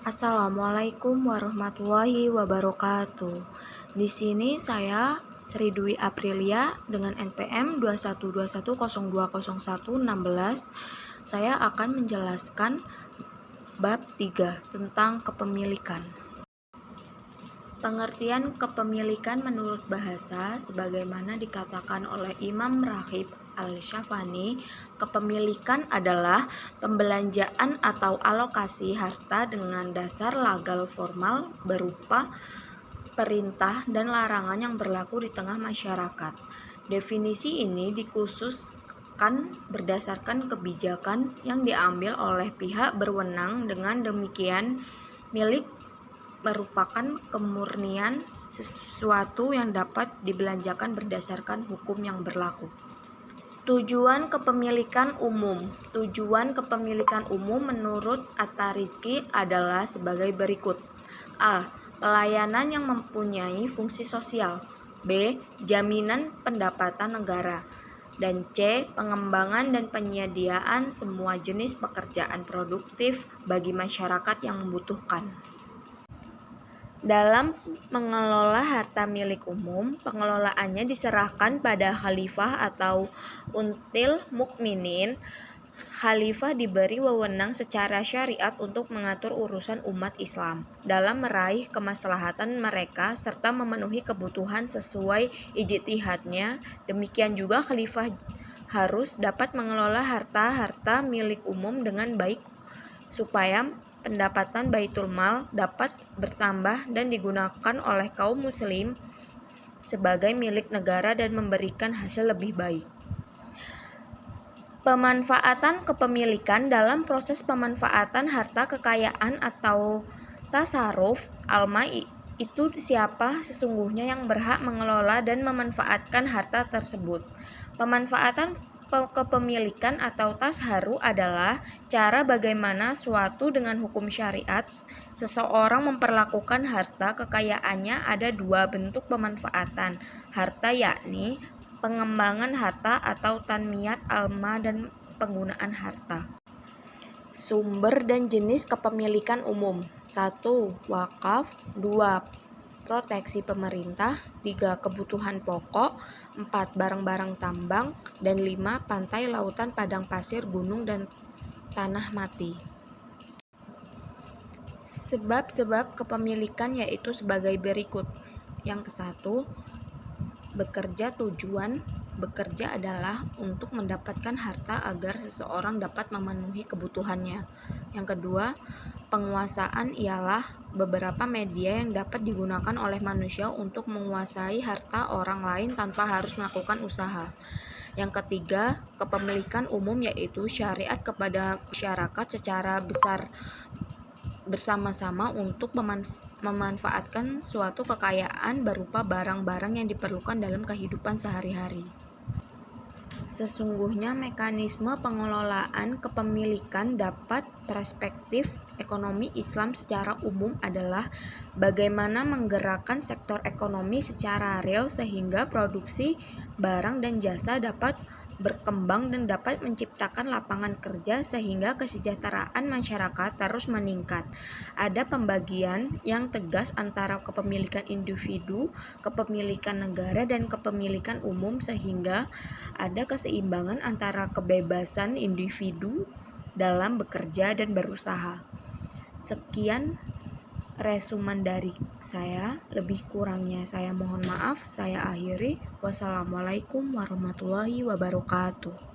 Assalamualaikum warahmatullahi wabarakatuh. Di sini saya Sri Dwi Aprilia dengan NPM 2121020116. Saya akan menjelaskan bab 3 tentang kepemilikan. Pengertian kepemilikan menurut bahasa sebagaimana dikatakan oleh Imam Raghib Al-Syafani, kepemilikan adalah pembelanjaan atau alokasi harta dengan dasar legal formal berupa perintah dan larangan yang berlaku di tengah masyarakat. Definisi ini dikhususkan berdasarkan kebijakan yang diambil oleh pihak berwenang. Dengan demikian, milik merupakan kemurnian sesuatu yang dapat dibelanjakan berdasarkan hukum yang berlaku. Tujuan kepemilikan umum. Tujuan kepemilikan umum menurut At-Tarizki adalah sebagai berikut. A. Pelayanan yang mempunyai fungsi sosial. B. Jaminan pendapatan negara. Dan C. Pengembangan dan penyediaan semua jenis pekerjaan produktif bagi masyarakat yang membutuhkan. Dalam mengelola harta milik umum, pengelolaannya diserahkan pada khalifah atau until mukminin. Khalifah diberi wewenang secara syariat untuk mengatur urusan umat Islam dalam meraih kemaslahatan mereka serta memenuhi kebutuhan sesuai ijtihadnya. Demikian juga khalifah harus dapat mengelola harta-harta milik umum dengan baik supaya pendapatan Baitul Mal dapat bertambah dan digunakan oleh kaum muslim sebagai milik negara dan memberikan hasil lebih baik. Pemanfaatan kepemilikan. Dalam proses pemanfaatan harta kekayaan atau tasarruf alma itu siapa sesungguhnya yang berhak mengelola dan memanfaatkan harta tersebut. Pemanfaatan kepemilikan atau tasharu adalah cara bagaimana suatu dengan hukum syariat seseorang memperlakukan harta kekayaannya. Ada dua bentuk pemanfaatan harta, yakni pengembangan harta atau tanmiyat alma dan penggunaan harta. Sumber dan jenis kepemilikan umum. 1. Wakaf. 2. Proteksi pemerintah. 3. Kebutuhan pokok. 4. Barang-barang tambang. Dan 5. Pantai, lautan, padang pasir, gunung, dan tanah mati. Sebab-sebab kepemilikan yaitu sebagai berikut. Yang ke-1, bekerja. Tujuan bekerja adalah untuk mendapatkan harta agar seseorang dapat memenuhi kebutuhannya. Yang kedua, penguasaan ialah beberapa media yang dapat digunakan oleh manusia untuk menguasai harta orang lain tanpa harus melakukan usaha. Yang ketiga, kepemilikan umum yaitu syariat kepada masyarakat secara besar bersama-sama untuk memanfaatkan suatu kekayaan berupa barang-barang yang diperlukan dalam kehidupan sehari-hari. Sesungguhnya mekanisme pengelolaan kepemilikan dapat perspektif ekonomi Islam secara umum adalah bagaimana menggerakkan sektor ekonomi secara real sehingga produksi barang dan jasa dapat berkembang dan dapat menciptakan lapangan kerja sehingga kesejahteraan masyarakat terus meningkat. Ada pembagian yang tegas antara kepemilikan individu, kepemilikan negara, dan kepemilikan umum sehingga ada keseimbangan antara kebebasan individu dalam bekerja dan berusaha. Sekian resumen dari saya, lebih kurangnya saya mohon maaf. Saya akhiri. Wassalamualaikum warahmatullahi wabarakatuh.